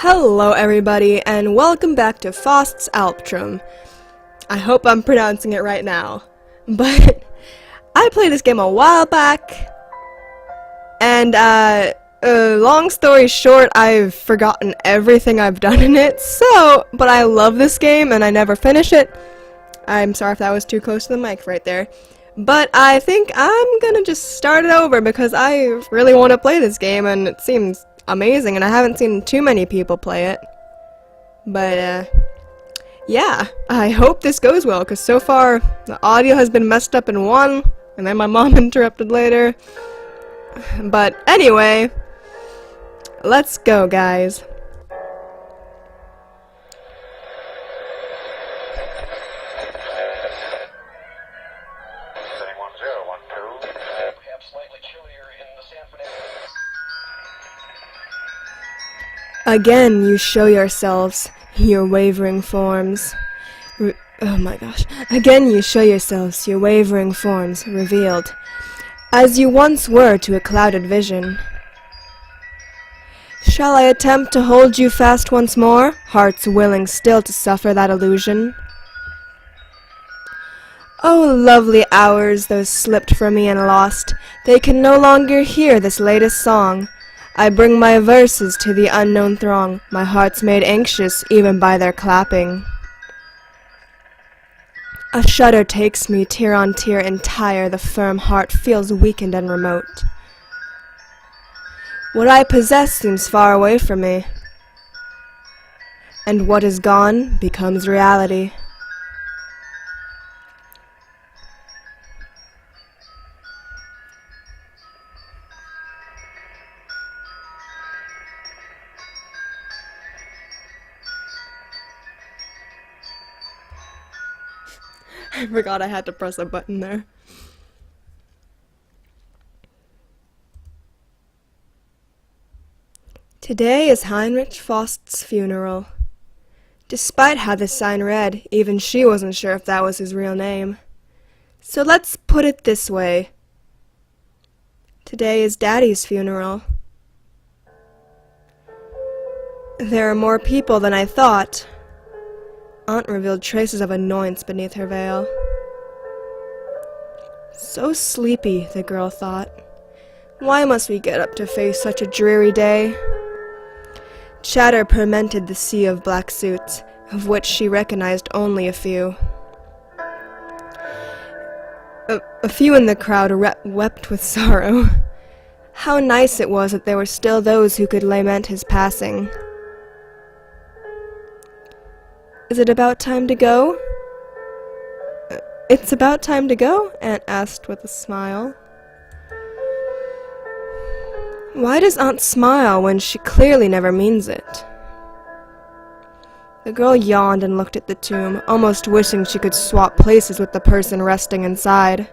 Hello everybody, and welcome back to Fausts Alptraum. I hope I'm pronouncing it right now, but I played this game a while back, and long story short, I've forgotten everything I've done in it, but I love this game and I never finish it. I'm sorry if that was too close to the mic right there, but I think I'm gonna just start it over because I really want to play this game and it seems amazing, and I haven't seen too many people play it. But, yeah, I hope this goes well, because so far the audio has been messed up in one, and then my mom interrupted later. But anyway, let's go, guys. Again you show yourselves, your wavering forms. Oh my gosh. Again you show yourselves, your wavering forms, revealed, as you once were to a clouded vision. Shall I attempt to hold you fast once more, hearts willing still to suffer that illusion? Oh, lovely hours, those slipped from me and lost, they can no longer hear this latest song. I bring my verses to the unknown throng, my heart's made anxious even by their clapping. A shudder takes me, tear on tear entire, the firm heart feels weakened and remote. What I possess seems far away from me, and what is gone becomes reality. I forgot I had to press a button there. Today is Heinrich Faust's funeral. Despite how the sign read, even she wasn't sure if that was his real name. So let's put it this way. Today is Daddy's funeral. There are more people than I thought. Aunt revealed traces of annoyance beneath her veil. So sleepy, the girl thought. Why must we get up to face such a dreary day? Chatter permented the sea of black suits, of which she recognized only a few. A few in the crowd wept with sorrow. How nice it was that there were still those who could lament his passing. Is it about time to go? It's about time to go? Aunt asked with a smile. Why does Aunt smile when she clearly never means it? The girl yawned and looked at the tomb, almost wishing she could swap places with the person resting inside.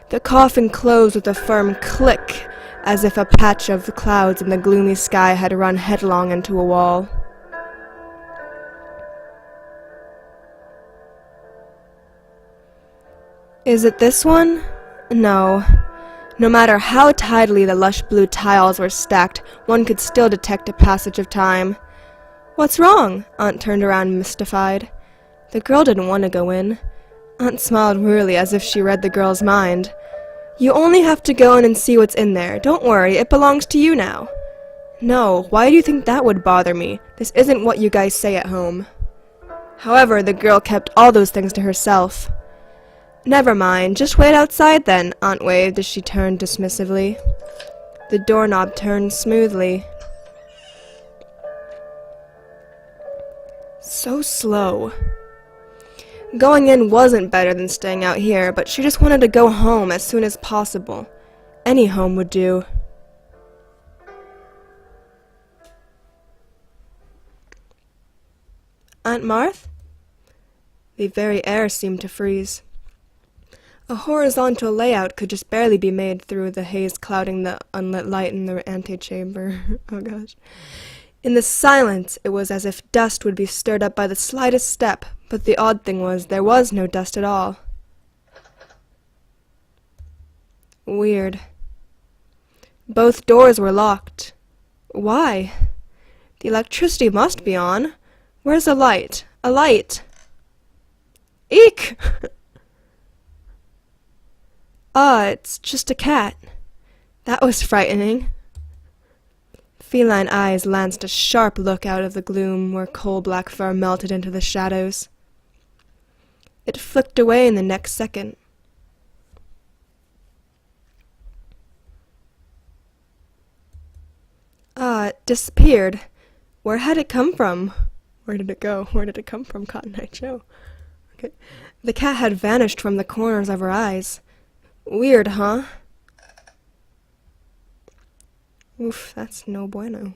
The coffin closed with a firm click, as if a patch of the clouds in the gloomy sky had run headlong into a wall. Is it this one? No. No matter how tidily the lush blue tiles were stacked, one could still detect a passage of time. What's wrong? Aunt turned around mystified. The girl didn't want to go in. Aunt smiled wearily as if she read the girl's mind. You only have to go in and see what's in there. Don't worry, it belongs to you now. No, why do you think that would bother me? This isn't what you guys say at home. However, the girl kept all those things to herself. Never mind, just wait outside then, Aunt waved as she turned dismissively. The doorknob turned smoothly. So slow. Going in wasn't better than staying out here, but she just wanted to go home as soon as possible. Any home would do. Aunt Marthe? The very air seemed to freeze. A horizontal layout could just barely be made through the haze clouding the unlit light in the antechamber. Oh gosh. In the silence, it was as if dust would be stirred up by the slightest step, but the odd thing was, there was no dust at all. Weird. Both doors were locked. Why? The electricity must be on. Where's a light? A light! Eek! Ah, it's just a cat. That was frightening. Feline eyes lanced a sharp look out of the gloom where coal-black fur melted into the shadows. It flicked away in the next second. Ah, it disappeared. Where had it come from? Where did it go? Where did it come from, Cotton Eye Joe? Okay. The cat had vanished from the corners of her eyes. Weird, huh? Oof, that's no bueno.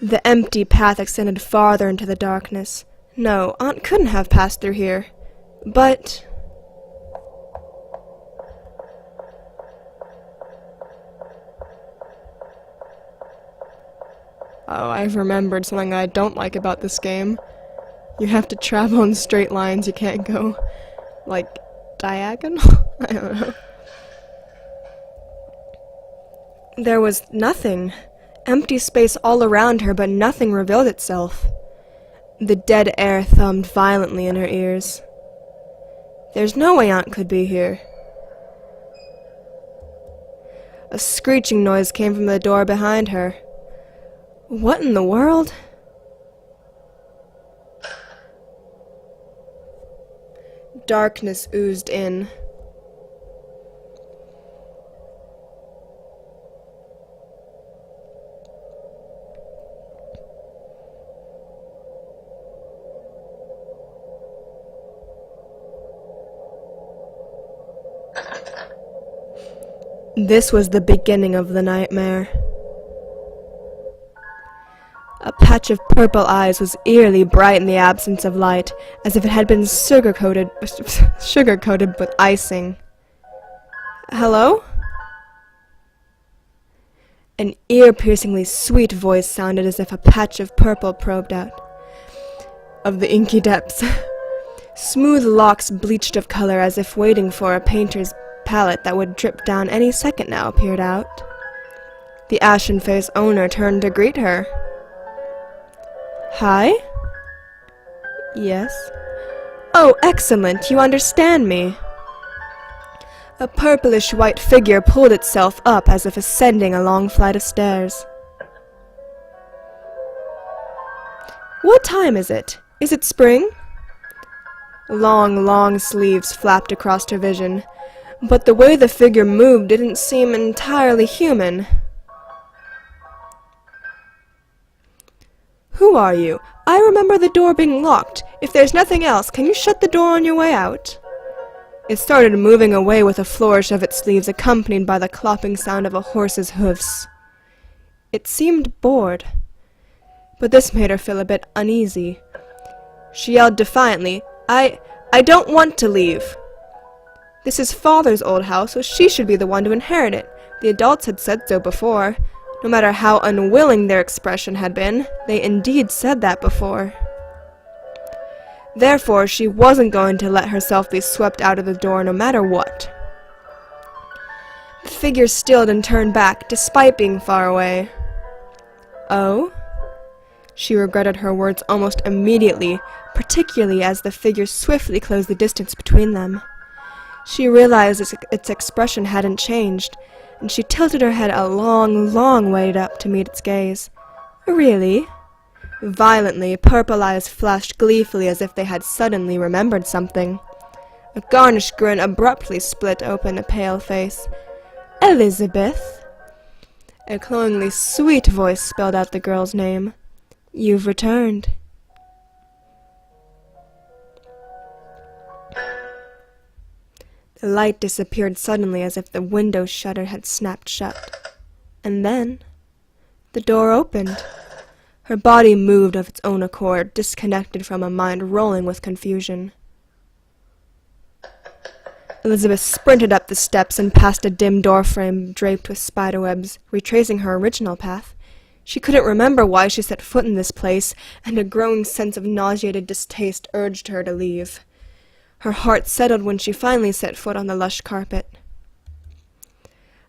The empty path extended farther into the darkness. No, Aunt couldn't have passed through here. But... oh, I've remembered something I don't like about this game. You have to travel in straight lines, you can't go, like, diagonal? I don't know. There was nothing. Empty space all around her, but nothing revealed itself. The dead air thrummed violently in her ears. There's no way Aunt could be here. A screeching noise came from the door behind her. What in the world? Darkness oozed in. This was the beginning of the nightmare. A patch of purple eyes was eerily bright in the absence of light, as if it had been sugar-coated with icing. Hello? An ear-piercingly sweet voice sounded as if a patch of purple probed out of the inky depths. Smooth locks bleached of color as if waiting for a painter's palette that would drip down any second now peered out. The ashen-faced owner turned to greet her. Hi? Yes? Oh, excellent, you understand me. A purplish-white figure pulled itself up as if ascending a long flight of stairs. What time is it? Is it spring? Long, long sleeves flapped across her vision, but the way the figure moved didn't seem entirely human. Who are you? I remember the door being locked. If there's nothing else, can you shut the door on your way out? It started moving away with a flourish of its sleeves accompanied by the clopping sound of a horse's hoofs. It seemed bored, but this made her feel a bit uneasy. She yelled defiantly, I don't want to leave. This is Father's old house, so she should be the one to inherit it. The adults had said so before. No matter how unwilling their expression had been, they indeed said that before. Therefore, she wasn't going to let herself be swept out of the door no matter what. The figure stilled and turned back, despite being far away. Oh? She regretted her words almost immediately, particularly as the figure swiftly closed the distance between them. She realized its expression hadn't changed, and she tilted her head a long, long way up to meet its gaze. Really? Violently, purple eyes flashed gleefully as if they had suddenly remembered something. A garnished grin abruptly split open a pale face. Elisabeth! A cloyingly sweet voice spelled out the girl's name. You've returned. The light disappeared suddenly as if the window shutter had snapped shut. And then, the door opened. Her body moved of its own accord, disconnected from a mind rolling with confusion. Elisabeth sprinted up the steps and past a dim doorframe draped with spiderwebs, retracing her original path. She couldn't remember why she set foot in this place, and a growing sense of nauseated distaste urged her to leave. Her heart settled when she finally set foot on the lush carpet.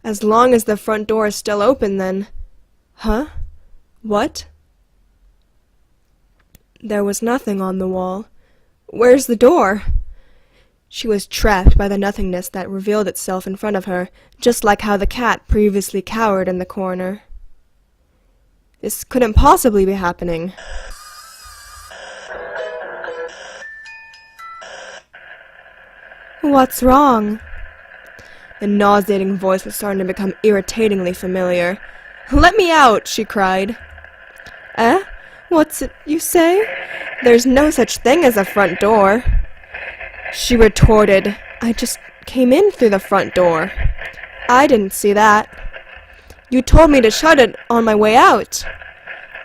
As long as the front door is still open, then... Huh? What? There was nothing on the wall. Where's the door? She was trapped by the nothingness that revealed itself in front of her, just like how the cat previously cowered in the corner. This couldn't possibly be happening. What's wrong? The nauseating voice was starting to become irritatingly familiar. Let me out, she cried. Eh? What's it you say? There's no such thing as a front door. She retorted. I just came in through the front door. I didn't see that. You told me to shut it on my way out.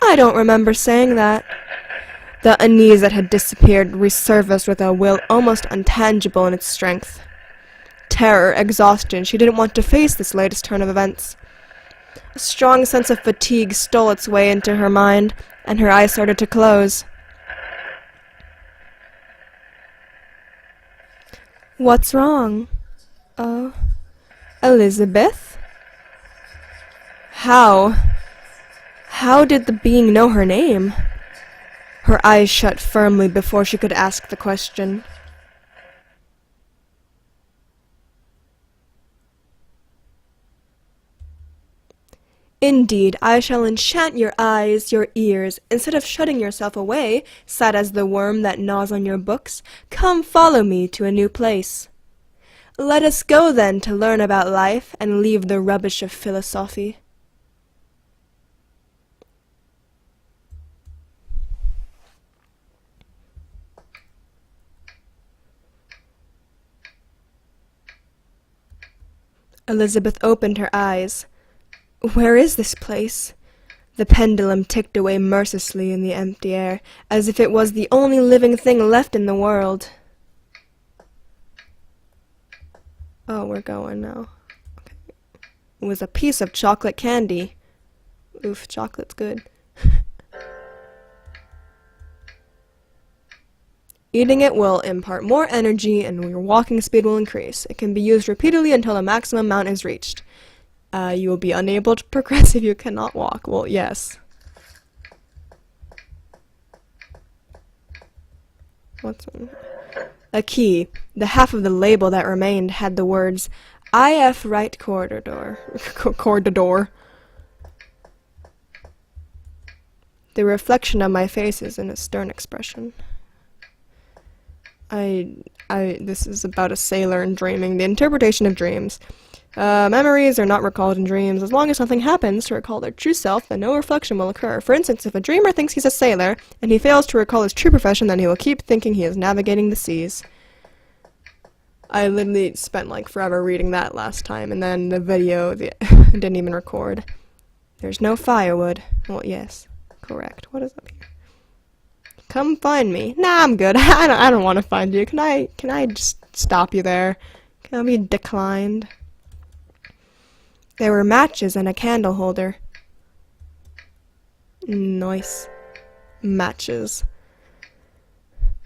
I don't remember saying that. The unease that had disappeared resurfaced with a will almost untangible in its strength. Terror, exhaustion, she didn't want to face this latest turn of events. A strong sense of fatigue stole its way into her mind, and her eyes started to close. What's wrong? Elisabeth? How did the being know her name? Her eyes shut firmly before she could ask the question. Indeed, I shall enchant your eyes, your ears. Instead of shutting yourself away, sad as the worm that gnaws on your books, come follow me to a new place. Let us go then to learn about life and leave the rubbish of philosophy. Elisabeth opened her eyes. Where is this place? The pendulum ticked away mercilessly in the empty air, as if it was the only living thing left in the world. Oh, we're going now. Okay. It was a piece of chocolate candy. Oof, chocolate's good. Eating it will impart more energy and your walking speed will increase. It can be used repeatedly until the maximum amount is reached. You will be unable to progress if you cannot walk. Well, yes. What's one? A key. The half of the label that remained had the words, IF right corridor. Corridor. The reflection of my face is in a stern expression. This is about a sailor and dreaming. The interpretation of dreams. Memories are not recalled in dreams. As long as nothing happens to recall their true self, then no reflection will occur. For instance, if a dreamer thinks he's a sailor, and he fails to recall his true profession, then he will keep thinking he is navigating the seas. I literally spent like forever reading that last time, and then the video didn't even record. There's no firewood. Well, yes. Correct. What is up here? Come find me. Nah, I'm good. I don't want to find you. Can I just stop you there? Can I be declined? There were matches and a candle holder. Nice. Matches.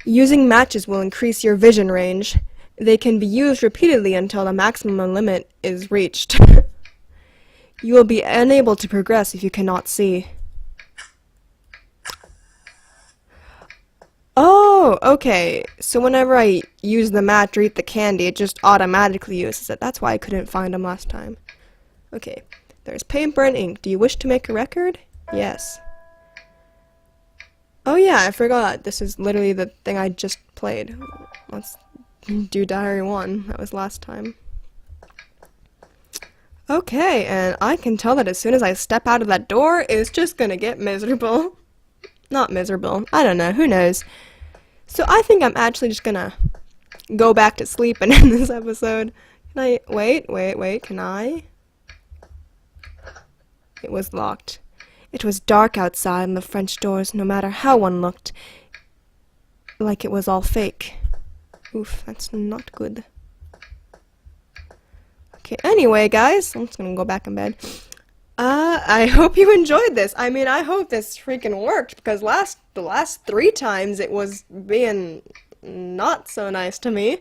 Using matches will increase your vision range. They can be used repeatedly until the maximum limit is reached. You will be unable to progress if you cannot see. Oh, okay. So whenever I use the match or eat the candy, it just automatically uses it. That's why I couldn't find them last time. Okay. There's paper and ink. Do you wish to make a record? Yes. Oh yeah, I forgot. This is literally the thing I just played. Let's do Diary 1. That was last time. Okay, and I can tell that as soon as I step out of that door, it's just gonna get miserable. Not miserable. I don't know. Who knows? So I think I'm actually just gonna go back to sleep and end this episode. Can I... Wait. Can I? It was locked. It was dark outside and the French doors, no matter how one looked, like it was all fake. Oof, that's not good. Okay, anyway, guys, I'm just gonna go back in bed. I hope you enjoyed this. I mean, I hope this freaking worked, because the last 3 times it was being not so nice to me.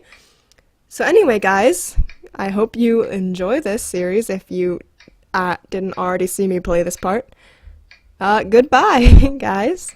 So anyway, guys, I hope you enjoy this series if you didn't already see me play this part. Goodbye, guys.